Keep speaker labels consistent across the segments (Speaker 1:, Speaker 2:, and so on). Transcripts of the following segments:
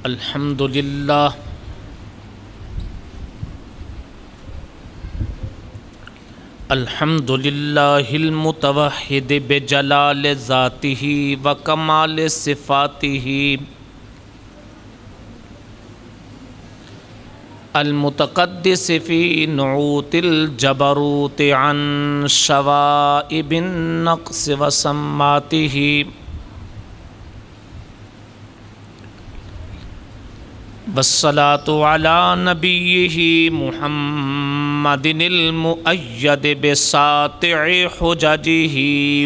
Speaker 1: الحمد للہ الحمد للہ المتوحد بجلال ذاتہ وکمال صفاتہ المتقدس فی نعوت الجبروت عن شوائب النقص وسماتہ والصلاة علی نبیہ محمد المؤید بساطع حججہ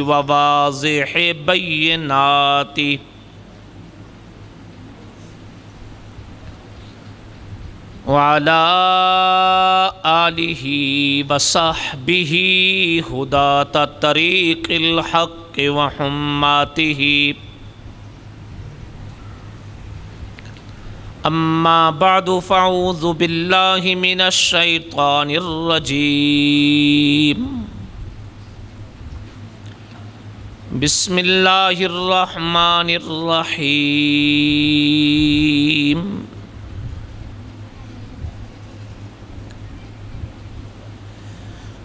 Speaker 1: وواضح بیناتہ وعلی آلہ وصحبہ ھداة طریق الحق وحماتہ اما بعد فاعوذ باللہ من الشیطان الرجیم بسم اللہ الرحمن الرحیم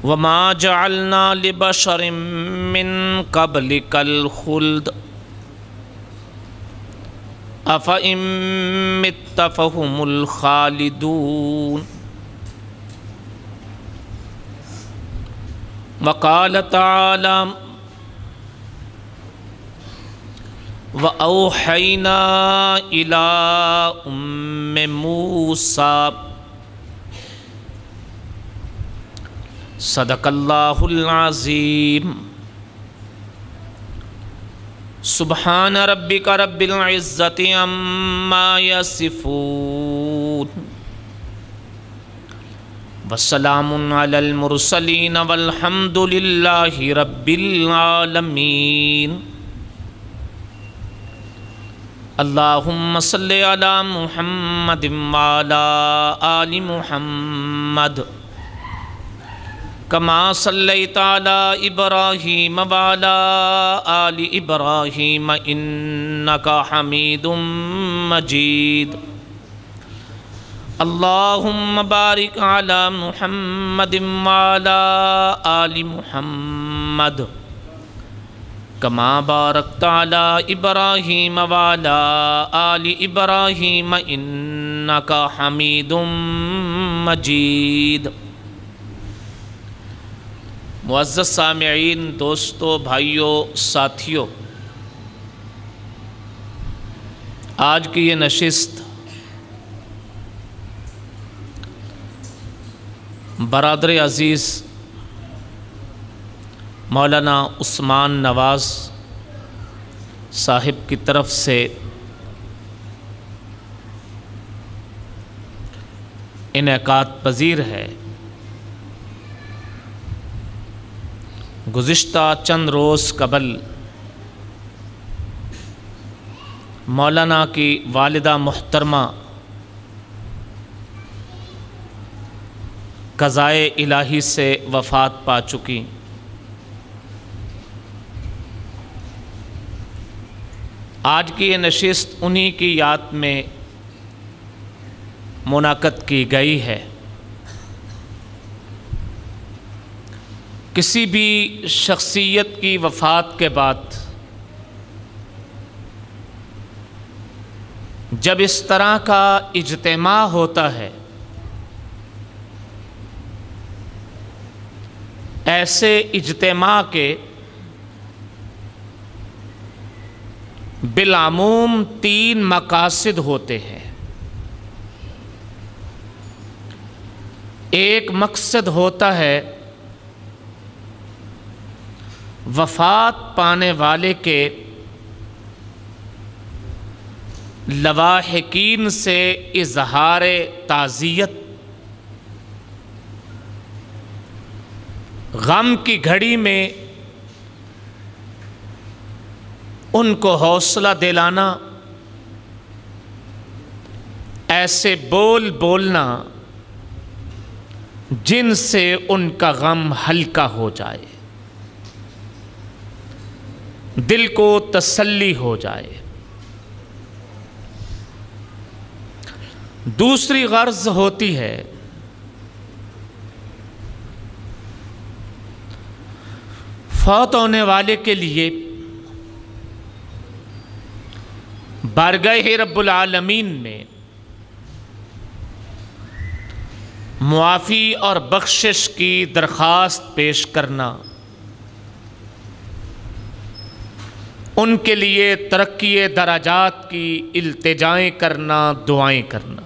Speaker 1: وما جعلنا لبشر من قبلک الخلد افإن مت فهم الخالدون وقال تعالى وأوحينا إلى أم موسى صدق الله العظيم سبحان ربک رب العزت عما یصفون والسلام علی المرسلین والحمد للہ رب العالمین اللہم صلی علی محمد وعلی آل محمد کما صلیت علی ابراہیم وعلی آل ابراہیم انک حمید مجید اللہم بارک علی محمد وعلی آل محمد کما بارکت علی ابراہیم وعلی آل ابراہیم انک حمید مجید معزز سامعین، دوستو، بھائیوں، ساتھیوں، آج کی یہ نشست برادر عزیز مولانا عثمان نواز صاحب کی طرف سے انعقاد پذیر ہے۔ گزشتہ چند روز قبل مولانا کی والدہ محترمہ قضائے الہی سے وفات پا چکی۔ آج کی یہ نشست انہی کی یاد میں منعقد کی گئی ہے۔ کسی بھی شخصیت کی وفات کے بعد جب اس طرح کا اجتماع ہوتا ہے، ایسے اجتماع کے بالعموم 3 مقاصد ہوتے ہیں۔ ایک مقصد ہوتا ہے وفات پانے والے کے لواحقین سے اظہار تعزیت، غم کی گھڑی میں ان کو حوصلہ دلانا، ایسے بول بولنا جن سے ان کا غم ہلکا ہو جائے، دل کو تسلی ہو جائے۔ دوسری غرض ہوتی ہے فوت ہونے والے کے لیے بارگاہ رب العالمین میں معافی اور بخشش کی درخواست پیش کرنا، ان کے لیے ترقی درجات کی التجائیں کرنا، دعائیں کرنا۔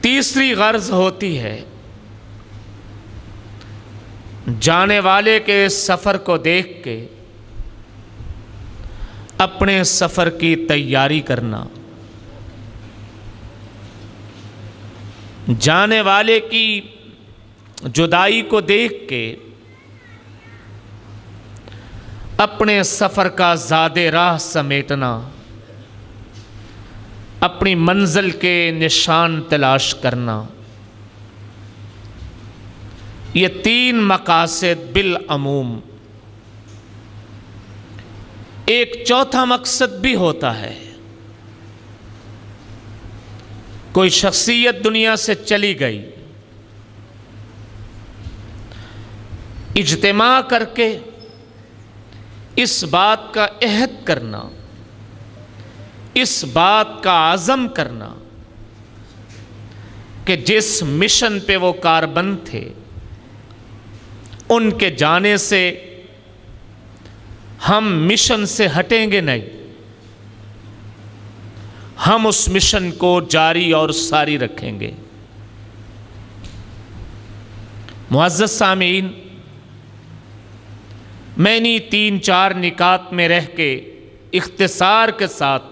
Speaker 1: تیسری غرض ہوتی ہے جانے والے کے سفر کو دیکھ کے اپنے سفر کی تیاری کرنا، جانے والے کی جدائی کو دیکھ کے اپنے سفر کا زاد راہ سمیٹنا، اپنی منزل کے نشان تلاش کرنا۔ یہ تین مقاصد بالعموم۔ ایک چوتھا مقصد بھی ہوتا ہے، کوئی شخصیت دنیا سے چلی گئی، اجتماع کر کے اس بات کا عہد کرنا، اس بات کا عزم کرنا کہ جس مشن پہ وہ کاربند تھے ان کے جانے سے ہم مشن سے ہٹیں گے نہیں، ہم اس مشن کو جاری اور ساری رکھیں گے۔ معزز سامعین، میں نے 3-4 نکات میں رہ کے اختصار کے ساتھ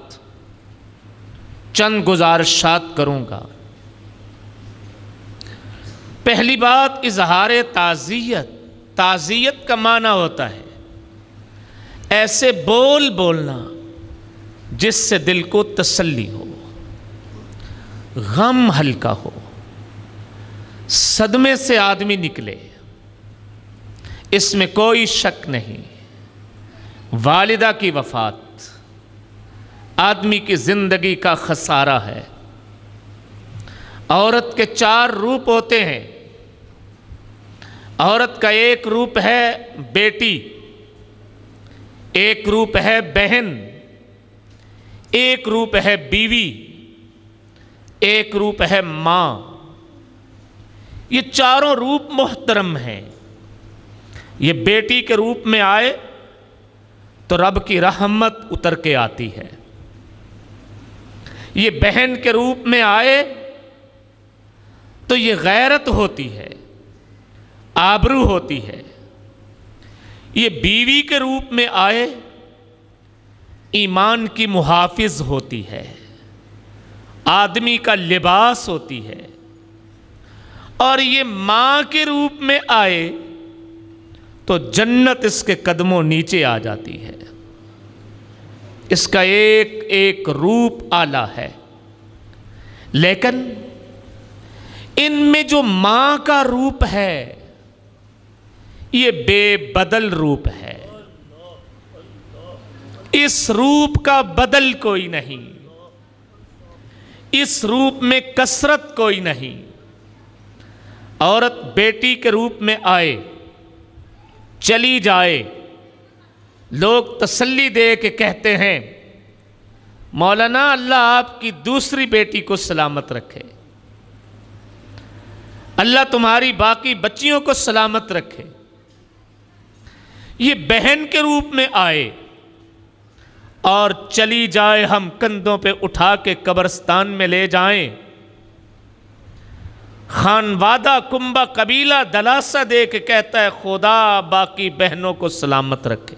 Speaker 1: چند گزارشات کروں گا۔ پہلی بات، اظہار تعزیت۔ تعزیت کا معنی ہوتا ہے ایسے بول بولنا جس سے دل کو تسلی ہو، غم ہلکا ہو، صدمے سے آدمی نکلے، اس میں کوئی شک نہیں۔ والدہ کی وفات آدمی کی زندگی کا خسارہ ہے۔ عورت کے 4 روپ ہوتے ہیں۔ عورت کا ایک روپ ہے بیٹی، ایک روپ ہے بہن، ایک روپ ہے بیوی، ایک روپ ہے ماں۔ یہ چاروں روپ محترم ہیں۔ یہ بیٹی کے روپ میں آئے تو رب کی رحمت اتر کے آتی ہے، یہ بہن کے روپ میں آئے تو یہ غیرت ہوتی ہے، آبرو ہوتی ہے، یہ بیوی کے روپ میں آئے ایمان کی محافظ ہوتی ہے، آدمی کا لباس ہوتی ہے، اور یہ ماں کے روپ میں آئے تو جنت اس کے قدموں نیچے آ جاتی ہے۔ اس کا ایک ایک روپ اعلیٰ ہے، لیکن ان میں جو ماں کا روپ ہے یہ بے بدل روپ ہے، اس روپ کا بدل کوئی نہیں، اس روپ میں کثرت کوئی نہیں۔ عورت بیٹی کے روپ میں آئے، چلی جائے، لوگ تسلی دے کے کہتے ہیں مولانا اللہ آپ کی دوسری بیٹی کو سلامت رکھے، اللہ تمہاری باقی بچیوں کو سلامت رکھے۔ یہ بہن کے روپ میں آئے اور چلی جائے، ہم کندھوں پہ اٹھا کے قبرستان میں لے جائیں، خانوادہ کنبہ قبیلہ دلاسا دے کے کہتا ہے خدا باقی بہنوں کو سلامت رکھے۔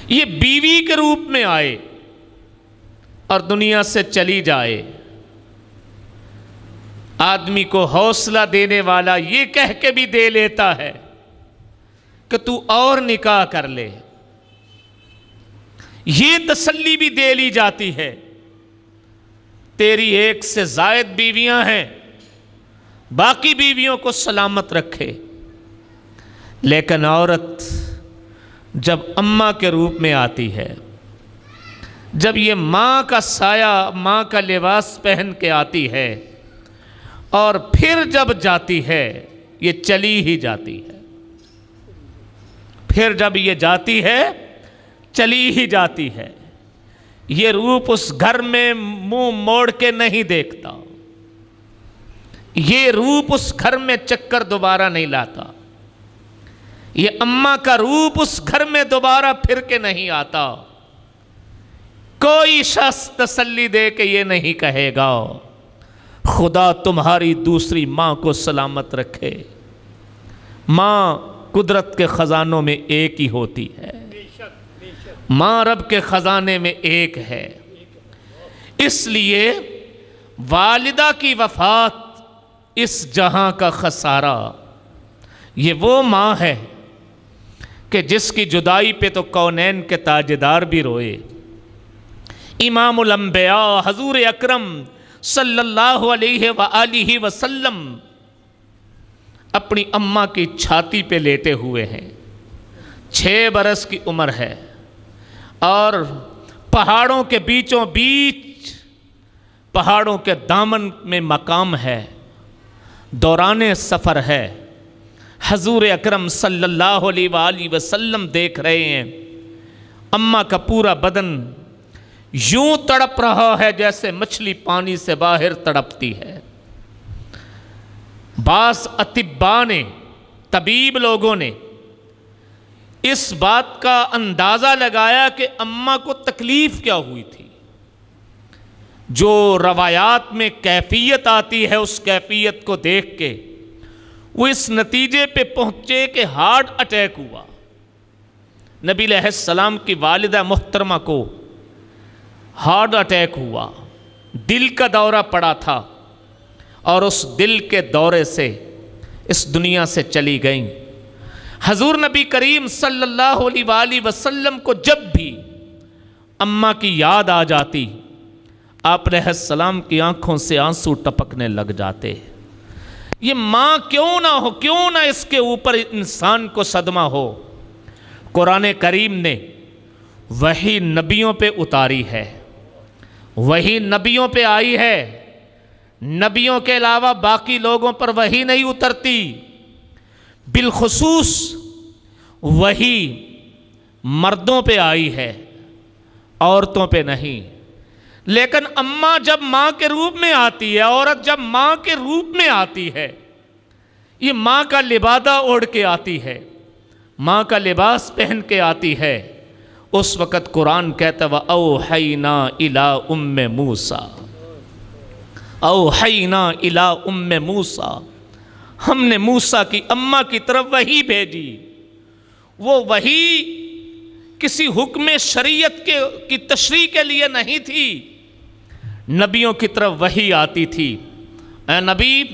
Speaker 1: یہ بیوی کے روپ میں آئے اور دنیا سے چلی جائے، آدمی کو حوصلہ دینے والا یہ کہہ کے بھی دے لیتا ہے کہ تو اور نکاح کر لے، یہ تسلی بھی دے لی جاتی ہے تیری 1 سے زائد بیویاں ہیں، باقی بیویوں کو سلامت رکھے۔ لیکن عورت جب اماں کے روپ میں آتی ہے، جب یہ ماں کا سایہ، ماں کا لباس پہن کے آتی ہے اور پھر جب جاتی ہے، یہ چلی ہی جاتی ہے، پھر جب یہ جاتی ہے چلی ہی جاتی ہے، یہ روپ اس گھر میں منہ موڑ کے نہیں دیکھتا، یہ روپ اس گھر میں چکر دوبارہ نہیں لاتا، یہ اماں کا روپ اس گھر میں دوبارہ پھر کے نہیں آتا۔ کوئی شخص تسلی دے کے یہ نہیں کہے گا خدا تمہاری دوسری ماں کو سلامت رکھے۔ ماں قدرت کے خزانوں میں ایک ہی ہوتی ہے، ماں رب کے خزانے میں ایک ہے۔ اس لیے والدہ کی وفات اس جہاں کا خسارہ، یہ وہ ماں ہے کہ جس کی جدائی پہ تو کونین کے تاجدار بھی روئے۔ امام الانبیاء حضور اکرم صلی اللہ علیہ وآلہ وسلم اپنی اماں کی چھاتی پہ لیٹے ہوئے ہیں، 6 برس کی عمر ہے، اور پہاڑوں کے بیچوں بیچ، پہاڑوں کے دامن میں مقام ہے، دوران سفر ہے۔ حضور اکرم صلی اللہ علیہ وآلہ وسلم دیکھ رہے ہیں اماں کا پورا بدن یوں تڑپ رہا ہے جیسے مچھلی پانی سے باہر تڑپتی ہے۔ بعض اطباء نے، طبیب لوگوں نے اس بات کا اندازہ لگایا کہ اماں کو تکلیف کیا ہوئی تھی۔ جو روایات میں کیفیت آتی ہے اس کیفیت کو دیکھ کے وہ اس نتیجے پہ پہنچے کہ ہارٹ اٹیک ہوا۔ نبی علیہ السلام کی والدہ محترمہ کو ہارٹ اٹیک ہوا، دل کا دورہ پڑا تھا، اور اس دل کے دورے سے اس دنیا سے چلی گئیں۔ حضور نبی کریم صلی اللہ علیہ وآلہ وسلم کو جب بھی اماں کی یاد آ جاتی، آپ علیہ السلام کی آنکھوں سے آنسو ٹپکنے لگ جاتے۔ یہ ماں کیوں نہ ہو، کیوں نہ اس کے اوپر انسان کو صدمہ ہو۔ قرآن کریم نے وحی نبیوں پہ اتاری ہے، وحی نبیوں پہ آئی ہے، نبیوں کے علاوہ باقی لوگوں پر وحی نہیں اترتی۔ بالخصوص وحی مردوں پہ آئی ہے، عورتوں پہ نہیں۔ لیکن اماں جب ماں کے روپ میں آتی ہے، عورت جب ماں کے روپ میں آتی ہے، یہ ماں کا لبادہ اوڑھ کے آتی ہے، ماں کا لباس پہن کے آتی ہے، اس وقت قرآن کہتا ہے وَأَوْحَيْنَا إِلَىٰ أُمِّ مُوسَىٰ، أَوْحَيْنَا إِلَىٰ أُمِّ مُوسَىٰ، ہم نے موسیٰ کی اماں کی طرف وحی بھیجی۔ وہ وحی کسی حکم شریعت کی تشریح کے لیے نہیں تھی، نبیوں کی طرف وحی آتی تھی۔ اے نبی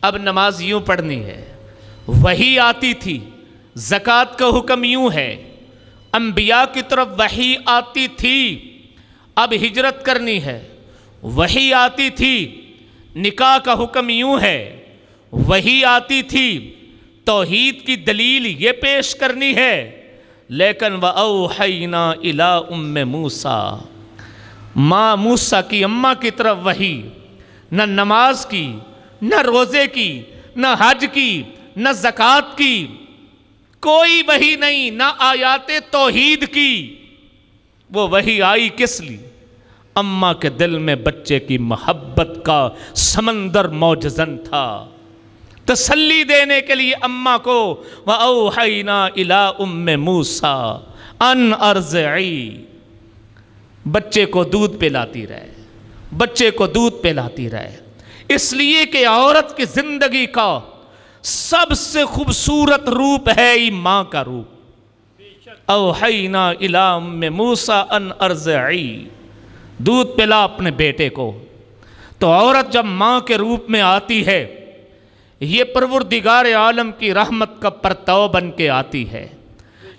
Speaker 1: اب نماز یوں پڑھنی ہے، وحی آتی تھی۔ زکوٰۃ کا حکم یوں ہے، انبیاء کی طرف وحی آتی تھی۔ اب ہجرت کرنی ہے، وحی آتی تھی۔ نکاح کا حکم یوں ہے، وحی آتی تھی۔ توحید کی دلیل یہ پیش کرنی ہے، لیکن وَأَوْحَيْنَا إِلَىٰ أُمِّ مُوسَىٰ، ماں موسیٰ کی اماں کی طرف وحی، نہ نماز کی، نہ روزے کی، نہ حج کی، نہ زکوٰۃ کی، کوئی وحی نہیں، نہ آیات توحید کی۔ وہ وحی آئی کس لیے؟ اماں کے دل میں بچے کی محبت کا سمندر موجزن تھا، تسلی دینے کے لیے اماں کو وَأَوْحَيْنَا إِلَىٰ أُمِّ مُوسَىٰ أَنْ أَرْضِعِي، بچے کو دودھ پلاتی رہے، بچے کو دودھ پلاتی رہے۔ اس لیے کہ عورت کی زندگی کا سب سے خوبصورت روپ ہے ہی ماں کا روپ۔ أَوْحَيْنَا إِلَىٰ أُمِّ مُوسَىٰ أَنْ أَرْضِعِي، دودھ پلا اپنے بیٹے کو۔ تو عورت جب ماں کے روپ میں آتی ہے، یہ پروردگار عالم کی رحمت کا پرتو بن کے آتی ہے،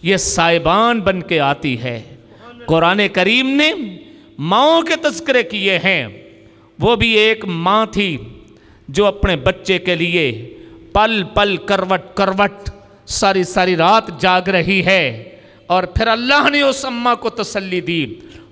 Speaker 1: یہ سائبان بن کے آتی ہے۔ قرآن کریم نے ماؤں کے تذکرے کیے ہیں، وہ بھی ایک ماں تھی جو اپنے بچے کے لیے پل پل کروٹ کروٹ ساری ساری رات جاگ رہی ہے، اور پھر اللہ نے اس اماں کو تسلی دی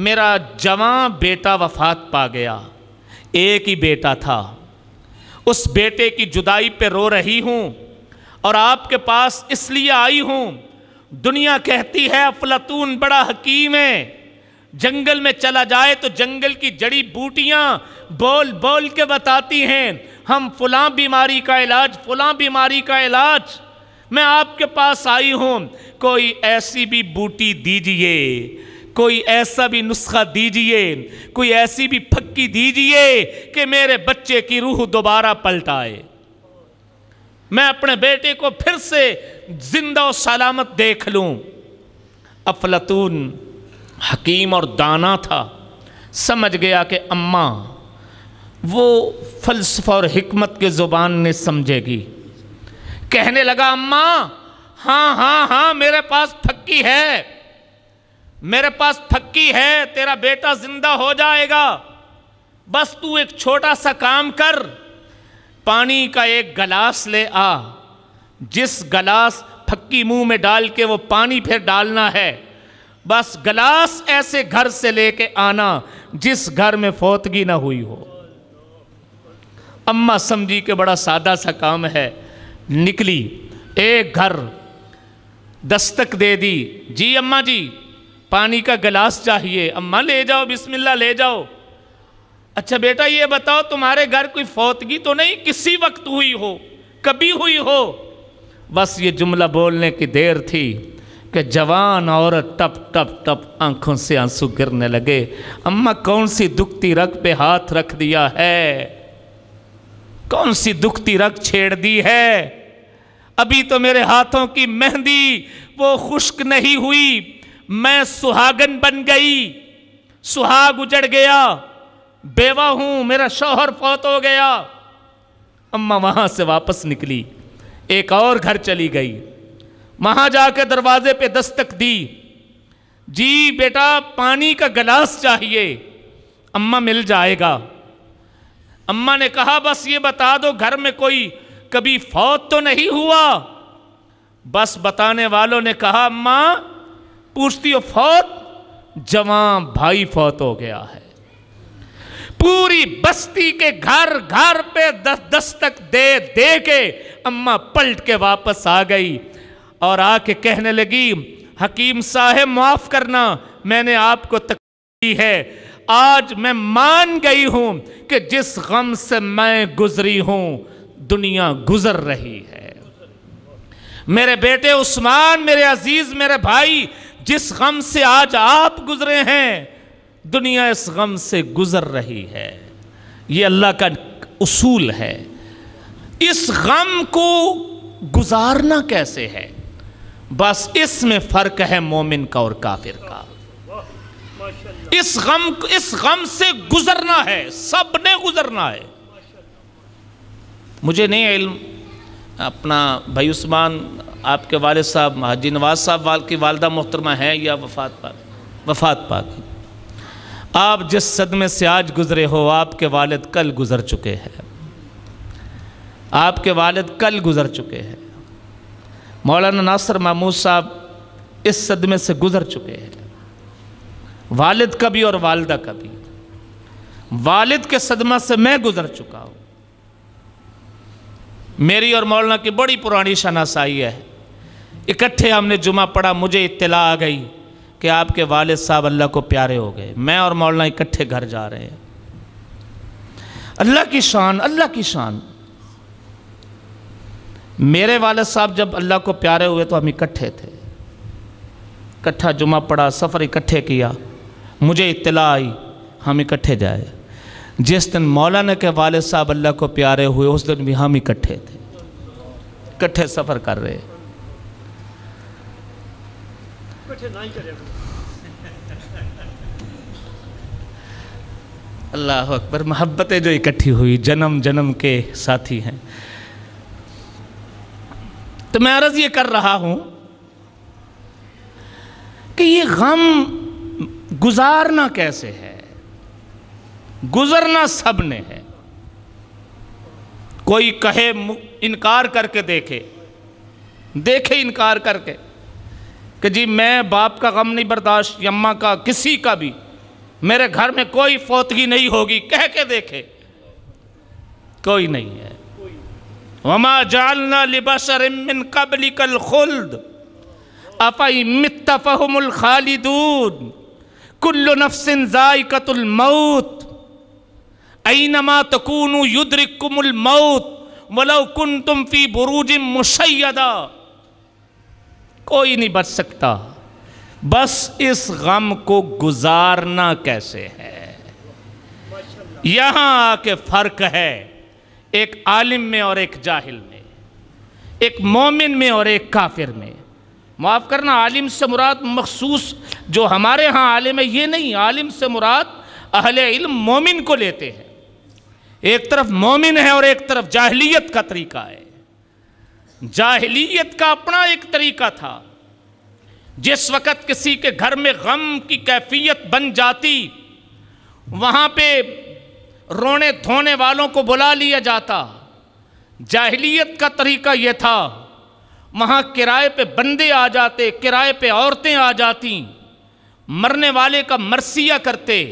Speaker 1: میرا جوان بیٹا وفات پا گیا، ایک ہی بیٹا تھا، اس بیٹے کی جدائی پہ رو رہی ہوں اور آپ کے پاس اس لیے آئی ہوں۔ دنیا کہتی ہے افلاطون بڑا حکیم ہے، جنگل میں چلا جائے تو جنگل کی جڑی بوٹیاں بول بول کے بتاتی ہیں ہم فلاں بیماری کا علاج، فلاں بیماری کا علاج۔ میں آپ کے پاس آئی ہوں، کوئی ایسی بھی بوٹی دیجئے، کوئی ایسا بھی نسخہ دیجئے، کوئی ایسی بھی پھکی دیجئے کہ میرے بچے کی روح دوبارہ پلٹ آئے، میں اپنے بیٹے کو پھر سے زندہ و سلامت دیکھ لوں۔ افلاطون حکیم اور دانا تھا، سمجھ گیا کہ اماں وہ فلسفہ اور حکمت کے زبان نے سمجھے گی۔ کہنے لگا اماں ہاں ہاں ہاں میرے پاس پھکی ہے، میرے پاس پھکی ہے، تیرا بیٹا زندہ ہو جائے گا، بس تو ایک چھوٹا سا کام کر، پانی کا ایک گلاس لے آ، جس گلاس پھکی منہ میں ڈال کے وہ پانی پھر ڈالنا ہے، بس گلاس ایسے گھر سے لے کے آنا جس گھر میں فوتگی نہ ہوئی ہو۔ اماں سمجھی کہ بڑا سادہ سا کام ہے، نکلی، ایک گھر دستک دے دی، جی اماں جی پانی کا گلاس چاہیے، اماں لے جاؤ بسم اللہ لے جاؤ۔ اچھا بیٹا یہ بتاؤ تمہارے گھر کوئی فوتگی تو نہیں کسی وقت ہوئی ہو، کبھی ہوئی ہو؟ بس یہ جملہ بولنے کی دیر تھی کہ جوان عورت ٹپ ٹپ ٹپ آنکھوں سے آنسو گرنے لگے۔ اماں کون سی دکھتی رگ پہ ہاتھ رکھ دیا ہے، کون سی دکھتی رگ چھیڑ دی ہے، ابھی تو میرے ہاتھوں کی مہندی وہ خشک نہیں ہوئی، میں سہاگن بن گئی، سہاگ اجڑ گیا، بیوہ ہوں، میرا شوہر فوت ہو گیا۔ اماں وہاں سے واپس نکلی، ایک اور گھر چلی گئی، وہاں جا کے دروازے پہ دستک دی، جی بیٹا پانی کا گلاس چاہیے، اماں مل جائے گا۔ اماں نے کہا بس یہ بتا دو گھر میں کوئی کبھی فوت تو نہیں ہوا؟ بس بتانے والوں نے کہا اماں پوچھتی ہو فوت؟ جوان بھائی فوت ہو گیا ہے۔ پوری بستی کے گھر گھر پہ دستک دے دے کے اماں پلٹ کے واپس آ گئی اور آ کے کہنے لگی حکیم صاحب معاف کرنا، میں نے آپ کو تکلیف دی ہے، آج میں مان گئی ہوں کہ جس غم سے میں گزری ہوں دنیا گزر رہی ہے۔ میرے بیٹے عثمان، میرے عزیز میرے بھائی، جس غم سے آج آپ گزرے ہیں دنیا اس غم سے گزر رہی ہے۔ یہ اللہ کا اصول ہے۔ اس غم کو گزارنا کیسے ہے، بس اس میں فرق ہے مومن کا اور کافر کا۔ اس غم سے گزرنا ہے، سب نے گزرنا ہے۔ مجھے نہیں علم اپنا بھائی عثمان آپ کے والد صاحب حاجی نواز صاحب کی والدہ محترمہ ہیں یا وفات پاک، آپ جس صدمے سے آج گزرے ہو آپ کے والد کل گزر چکے ہیں، آپ کے والد کل گزر چکے ہیں۔ مولانا ناصر محمود صاحب اس صدمے سے گزر چکے ہیں، والد کا بھی اور والدہ کا بھی۔ والد کے صدمہ سے میں گزر چکا ہوں، میری اور مولانا کی بڑی پرانی شناسائی ہے، اکٹھے ہم نے جمعہ پڑھا، مجھے اطلاع آ گئی کہ آپ کے والد صاحب اللہ کو پیارے ہو گئے، میں اور مولانا اکٹھے گھر جا رہے ہیں۔ اللہ کی شان، اللہ کی شان۔ میرے والد صاحب جب اللہ کو پیارے ہوئے تو ہم اکٹھے تھے، اکٹھا جمعہ پڑھا، سفر اکٹھے کیا، مجھے اطلاع آئی ہم اکٹھے جائے۔ جس دن مولانا کے والد صاحب اللہ کو پیارے ہوئے اس دن بھی ہم اکٹھے تھے، اکٹھے سفر کر رہے۔ اللہ اکبر، محبتیں جو اکٹھی ہوئی جنم جنم کے ساتھی ہیں۔ تو میں عرض یہ کر رہا ہوں کہ یہ غم گزارنا کیسے ہے، گزرنا سب نے ہے۔ کوئی کہے انکار کر کے دیکھے انکار کر کے کہ جی میں باپ کا غم نہیں برداشت، یا اماں کا، کسی کا بھی، میرے گھر میں کوئی فوتگی نہیں ہوگی، کہہ کے دیکھے، کوئی نہیں ہے۔ وَمَا جَعَلْنَا لِبَشَرٍ مِّن قَبْلِكَ الْخُلْدَ أَفَإِن مِتَّ فَهُمُ الْخَالِدُونَ كُلُّ نَفْسٍ ذَائِقَةُ الْمَوْتِ أَيْنَمَا تَكُونُوا يُدْرِككُمُ الْمَوْتُ وَلَوْ كُنْتُمْ فِي بُرُوجٍ مُشَيَّدَةٍ۔ کوئی نہیں بچ سکتا، بس اس غم کو گزارنا کیسے ہے۔ یہاں آ کے فرق ہے ایک عالم میں اور ایک جاہل میں، ایک مومن میں اور ایک کافر میں۔ معاف کرنا، عالم سے مراد مخصوص جو ہمارے ہاں عالم ہے یہ نہیں، عالم سے مراد اہل علم مومن کو لیتے ہیں۔ ایک طرف مومن ہے اور ایک طرف جاہلیت کا طریقہ ہے۔ جاہلیت کا اپنا ایک طریقہ تھا، جس وقت کسی کے گھر میں غم کی کیفیت بن جاتی وہاں پہ رونے دھونے والوں کو بلا لیا جاتا۔ جاہلیت کا طریقہ یہ تھا، وہاں کرائے پہ بندے آ جاتے، کرائے پہ عورتیں آ جاتی، مرنے والے کا مرثیہ کرتے،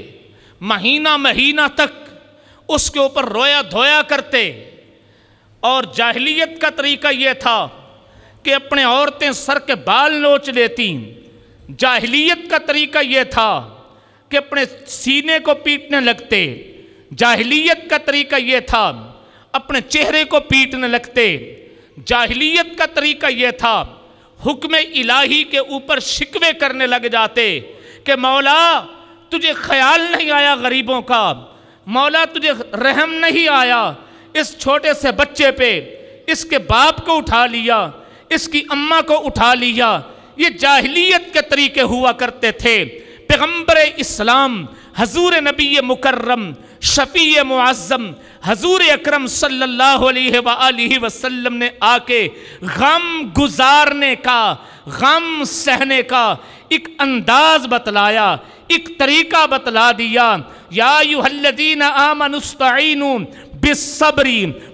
Speaker 1: مہینہ مہینہ تک اس کے اوپر رویا دھویا کرتے۔ اور جاہلیت کا طریقہ یہ تھا کہ اپنے عورتیں سر کے بال نوچ لیتی۔ جاہلیت کا طریقہ یہ تھا کہ اپنے سینے کو پیٹنے لگتے۔ جاہلیت کا طریقہ یہ تھا اپنے چہرے کو پیٹنے لگتے۔ جاہلیت کا طریقہ یہ تھا حکم الہی کے اوپر شکوے کرنے لگ جاتے کہ مولا تجھے خیال نہیں آیا غریبوں کا، مولا تجھے رحم نہیں آیا اس چھوٹے سے بچے پہ، اس کے باپ کو اٹھا لیا، اس کی اماں کو اٹھا لیا۔ یہ جاہلیت کے طریقے ہوا کرتے تھے۔ پیغمبر اسلام حضور نبی مکرم شفیع معظم حضور اکرم صلی اللہ علیہ وآلہ وسلم نے آ کے غم گزارنے کا، غم سہنے کا ایک انداز بتلایا، ایک طریقہ بتلا دیا۔ یا ایھا الذین آمنوا استعینوا بالصبر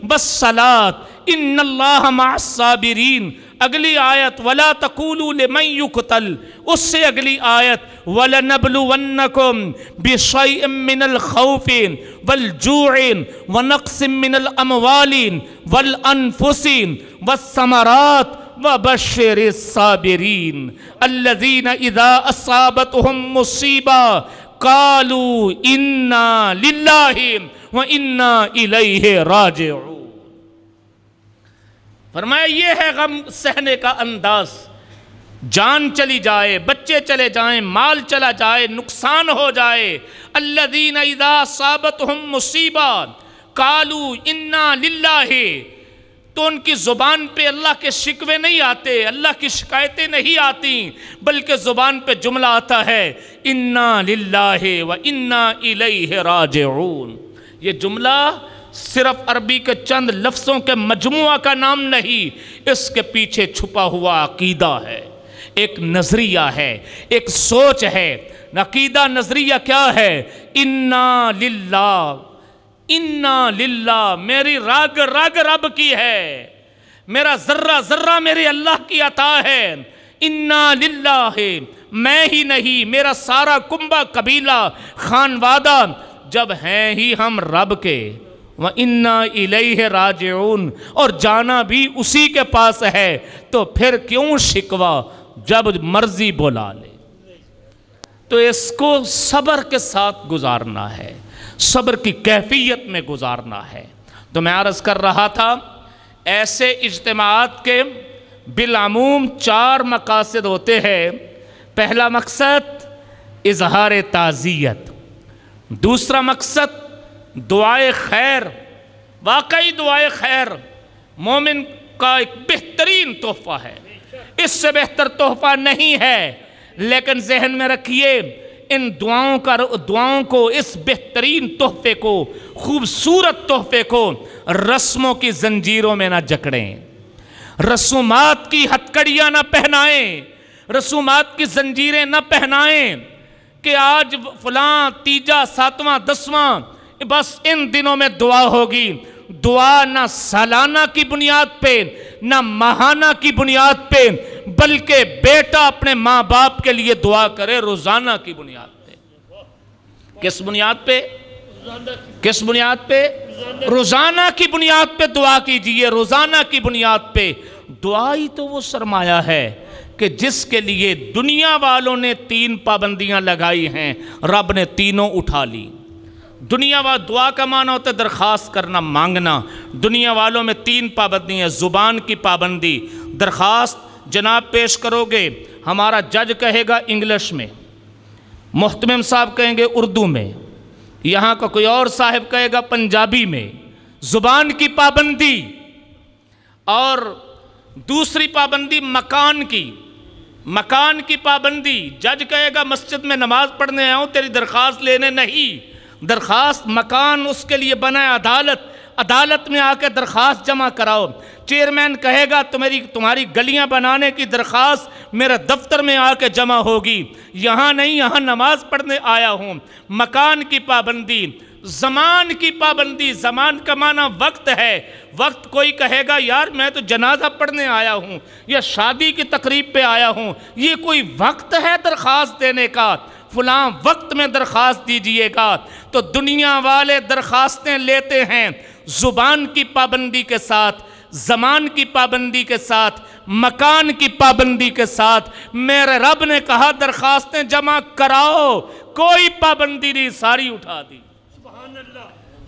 Speaker 1: والصلاۃ ان اللہ مع الصابرین۔ اگلی آیت وَلَا تَقُولُوا لِمَنْ يُقْتَلْ، اس سے اگلی آیت وَلَنَبْلُوَنَّكُمْ بِشَيْءٍ مِّنَ الْخَوْفِ وَالْجُوعِ وَنَقْصٍ مِّنَ الْأَمْوَالِ وَالْأَنفُسِ وَالثَّمَرَاتِ وَبَشِّرِ الصَّابِرِينَ الَّذِينَ إِذَا أَصَابَتْهُمْ مُصِيبَةٌ قَالُوا إِنَّا لِلَّهِ وَإِنَّا إِلَيْهِ رَاجِعُونَ۔ فرمایا یہ ہے غم سہنے کا انداز۔ جان چلی جائے، بچے چلے جائیں، مال چلا جائے، نقصان ہو جائے۔ الذین اذا اصابتہم مصیبہ قالوا انا للہ، تو ان کی زبان پہ اللہ کے شکوے نہیں آتے، اللہ کی شکایتیں نہیں آتی، بلکہ زبان پہ جملہ آتا ہے انا للہ و انا الیہ راجعون۔ یہ جملہ صرف عربی کے چند لفظوں کے مجموعہ کا نام نہیں، اس کے پیچھے چھپا ہوا عقیدہ ہے، ایک نظریہ ہے، ایک سوچ ہے۔ عقیدہ نظریہ کیا ہے؟ انا للہ، انا للہ، میری رگ رگ رب کی ہے، میرا ذرہ ذرہ میرے اللہ کی عطا ہے۔ انا للہ، میں ہی نہیں، میرا سارا کنبہ قبیلہ خانوادہ جب ہیں ہی ہم رب کے، وَإِنَّا إِلَيْهِ رَاجِعُونَ، اور جانا بھی اسی کے پاس ہے، تو پھر کیوں شکوہ جب مرضی بلا لے۔ تو اس کو صبر کے ساتھ گزارنا ہے، صبر کی کیفیت میں گزارنا ہے۔ تو میں عرض کر رہا تھا ایسے اجتماعات کے بالعموم 4 مقاصد ہوتے ہیں۔ پہلا مقصد اظہار تعزیت، دوسرا مقصد دعائے خیر۔ واقعی دعائے خیر مومن کا ایک بہترین تحفہ ہے، اس سے بہتر تحفہ نہیں ہے، لیکن ذہن میں رکھیے ان دعاؤں کو، اس بہترین تحفے کو، خوبصورت تحفے کو رسموں کی زنجیروں میں نہ جکڑیں، رسومات کی ہتکڑیاں نہ پہنائیں، رسومات کی زنجیریں نہ پہنائیں کہ آج فلاں تیجا 7واں 10واں بس ان دنوں میں دعا ہوگی۔ دعا نہ سالانہ کی بنیاد پہ، نہ ماہانہ کی بنیاد پہ، بلکہ بیٹا اپنے ماں باپ کے لیے دعا کرے روزانہ کی بنیاد پہ۔ کس بنیاد پہ؟ کس بنیاد پہ؟ روزانہ کی بنیاد پہ دعا کیجئے، روزانہ کی بنیاد پہ۔ دعا ہی تو وہ سرمایہ ہے کہ جس کے لیے دنیا والوں نے 3 پابندیاں لگائی ہیں، رب نے تینوں اٹھا لی۔ دعا کا معنی ہوتا ہے درخواست کرنا، مانگنا۔ دنیا والوں میں 3 پابندیاں: زبان کی پابندی، درخواست جناب پیش کرو گے، ہمارا جج کہے گا انگلش میں، محتمم صاحب کہیں گے اردو میں، یہاں کا کوئی اور صاحب کہے گا پنجابی میں۔ زبان کی پابندی۔ اور دوسری پابندی مکان کی پابندی۔ جج کہے گا مسجد میں نماز پڑھنے آؤں، تیری درخواست لینے نہیں۔ درخواست مکان اس کے لیے بنا ہے عدالت میں آ کے درخواست جمع کراؤ۔ چیئرمین کہے گا تمہاری گلیاں بنانے کی درخواست میرے دفتر میں آ کے جمع ہوگی، یہاں نہیں، یہاں نماز پڑھنے آیا ہوں۔ مکان کی پابندی۔ زمان کی پابندی۔ زمان کا معنی وقت ہے۔ وقت کوئی کہے گا یار میں تو جنازہ پڑھنے آیا ہوں یا شادی کی تقریب پہ آیا ہوں، یہ کوئی وقت ہے درخواست دینے کا؟ فلاں وقت میں درخواست دیجئے گا۔ تو دنیا والے درخواستیں لیتے ہیں زبان کی پابندی کے ساتھ، زمان کی پابندی کے ساتھ، مکان کی پابندی کے ساتھ۔ میرے رب نے کہا درخواستیں جمع کراؤ، کوئی پابندی نہیں، ساری اٹھا دی۔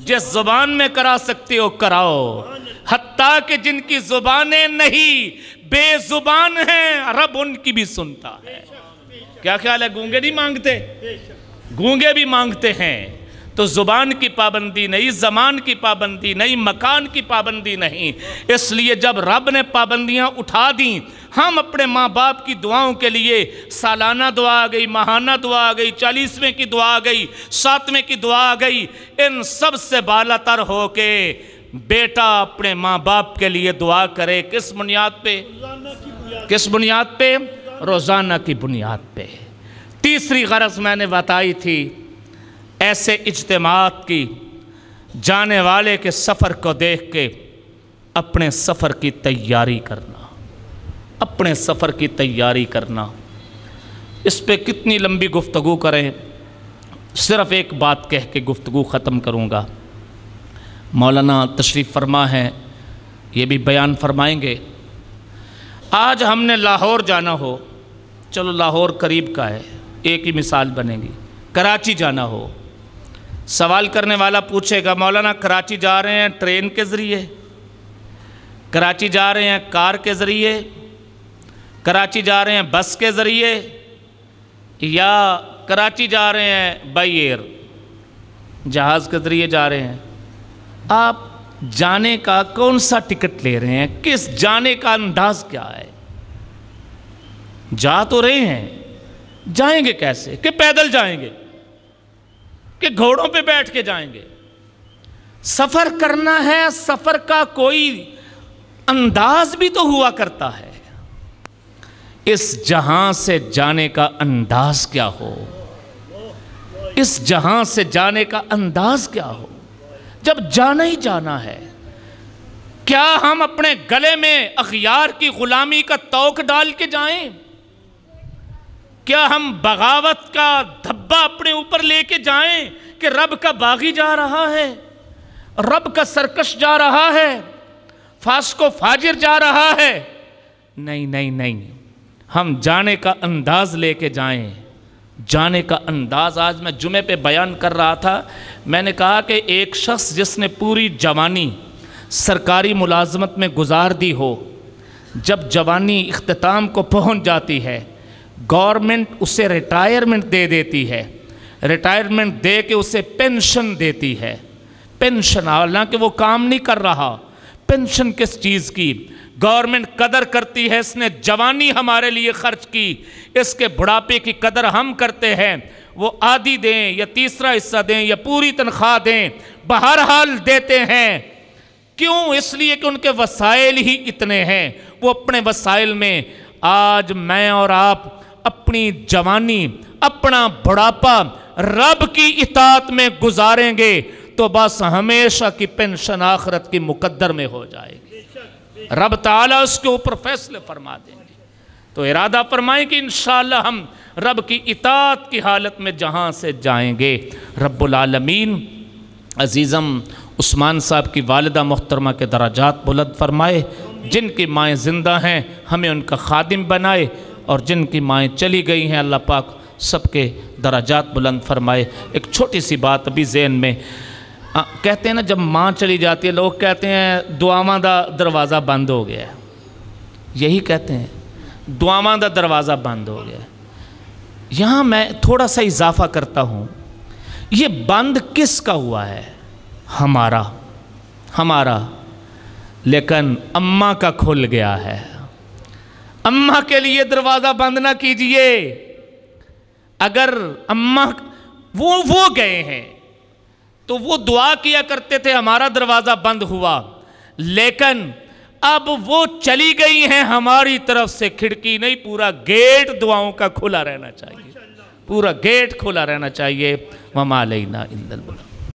Speaker 1: جس زبان میں کرا سکتے ہو کراؤ، حتیٰ کہ جن کی زبانیں نہیں، بے زبان ہیں، رب ان کی بھی سنتا ہے۔ کیا خیال ہے؟ گونگے نہیں مانگتے؟ گونگے بھی مانگتے ہیں۔ تو زبان کی پابندی نہیں، زمان کی پابندی نہیں، مکان کی پابندی نہیں۔ اس لیے جب رب نے پابندیاں اٹھا دیں، ہم اپنے ماں باپ کی دعاؤں کے لیے سالانہ دعا آ گئی، ماہانہ دعا آ گئی، 40ویں کی دعا آ گئی، 7ویں کی دعا آ گئی، ان سب سے بالا تر ہو کے بیٹا اپنے ماں باپ کے لیے دعا کرے۔ کس بنیاد پہ؟ کس بنیاد پہ؟ روزانہ کی بنیاد پہ۔ تیسری غرض میں نے بتائی تھی، ایسے اجتماعات کی جانے والے کے سفر کو دیکھ کے اپنے سفر کی تیاری کرنا، اپنے سفر کی تیاری کرنا۔ اس پہ کتنی لمبی گفتگو کریں، صرف ایک بات کہہ کے گفتگو ختم کروں گا۔ مولانا تشریف فرما ہے، یہ بھی بیان فرمائیں گے۔ آج ہم نے لاہور جانا ہو، چلو لاہور قریب کا ہے، ایک ہی مثال بنے گی۔ کراچی جانا ہو، سوال کرنے والا پوچھے گا مولانا کراچی جا رہے ہیں ٹرین کے ذریعے، کراچی جا رہے ہیں کار کے ذریعے، کراچی جا رہے ہیں بس کے ذریعے، یا کراچی جا رہے ہیں بائی ایئر، جہاز کے ذریعے جا رہے ہیں؟ آپ جانے کا کون سا ٹکٹ لے رہے ہیں؟ کس جانے کا انداز کیا ہے؟ جا تو رہے ہیں، جائیں گے کیسے؟ کہ پیدل جائیں گے، کہ گھوڑوں پہ بیٹھ کے جائیں گے؟ سفر کرنا ہے، سفر کا کوئی انداز بھی تو ہوا کرتا ہے۔ اس جہاں سے جانے کا انداز کیا ہو، اس جہاں سے جانے کا انداز کیا ہو؟ جب جانا ہی جانا ہے، کیا ہم اپنے گلے میں اغیار کی غلامی کا توق ڈال کے جائیں؟ کیا ہم بغاوت کا دھبا اپنے اوپر لے کے جائیں کہ رب کا باغی جا رہا ہے، رب کا سرکش جا رہا ہے، فاسق و فاجر جا رہا ہے؟ نہیں نہیں نہیں، ہم جانے کا انداز لے کے جائیں۔ جانے کا انداز آج میں جمعے پہ بیان کر رہا تھا، میں نے کہا کہ ایک شخص جس نے پوری جوانی سرکاری ملازمت میں گزار دی ہو، جب جوانی اختتام کو پہنچ جاتی ہے، گورنمنٹ اسے ریٹائرمنٹ دے دیتی ہے، ریٹائرمنٹ دے کے اسے پینشن دیتی ہے۔ پینشن، حالانکہ وہ کام نہیں کر رہا، پینشن کس چیز کی؟ گورنمنٹ قدر کرتی ہے، اس نے جوانی ہمارے لیے خرچ کی، اس کے بڑھاپے کی قدر ہم کرتے ہیں۔ وہ آدھی دیں یا تیسرا حصہ دیں یا پوری تنخواہ دیں، بہرحال دیتے ہیں۔ کیوں؟ اس لیے کہ ان کے وسائل ہی اتنے ہیں، وہ اپنے وسائل میں۔ آج میں اور آپ اپنی جوانی، اپنا بڑھاپا رب کی اطاعت میں گزاریں گے تو بس ہمیشہ کی پینشن آخرت کی مقدر میں ہو جائے گی، رب تعالیٰ اس کے اوپر فیصلے فرما دیں گے۔ تو ارادہ فرمائیں کہ انشاءاللہ ہم رب کی اطاعت کی حالت میں جہاں سے جائیں گے۔ رب العالمین عزیزم عثمان صاحب کی والدہ محترمہ کے درجات بلند فرمائے، جن کی مائیں زندہ ہیں ہمیں ان کا خادم بنائے، اور جن کی مائیں چلی گئی ہیں اللہ پاک سب کے درجات بلند فرمائے۔ ایک چھوٹی سی بات ابھی ذہن میں، کہتے ہیں نا جب ماں چلی جاتی ہے لوگ کہتے ہیں دعاواں دا دروازہ بند ہو گیا ہے، یہی کہتے ہیں دعاواں دا دروازہ بند ہو گیا ہے۔ یہاں میں تھوڑا سا اضافہ کرتا ہوں، یہ بند کس کا ہوا ہے؟ ہمارا، لیکن اماں کا کھل گیا ہے۔ اماں کے لیے دروازہ بند نہ کیجئے۔ اگر اماں وہ گئے ہیں تو وہ دعا کیا کرتے تھے ہمارا دروازہ بند ہوا، لیکن اب وہ چلی گئی ہیں، ہماری طرف سے کھڑکی نہیں پورا گیٹ دعاؤں کا کھلا رہنا چاہیے، پورا گیٹ کھلا رہنا چاہیے۔ وَمَا عَلَيْنَا إِلَّا الْبَلَاغُ۔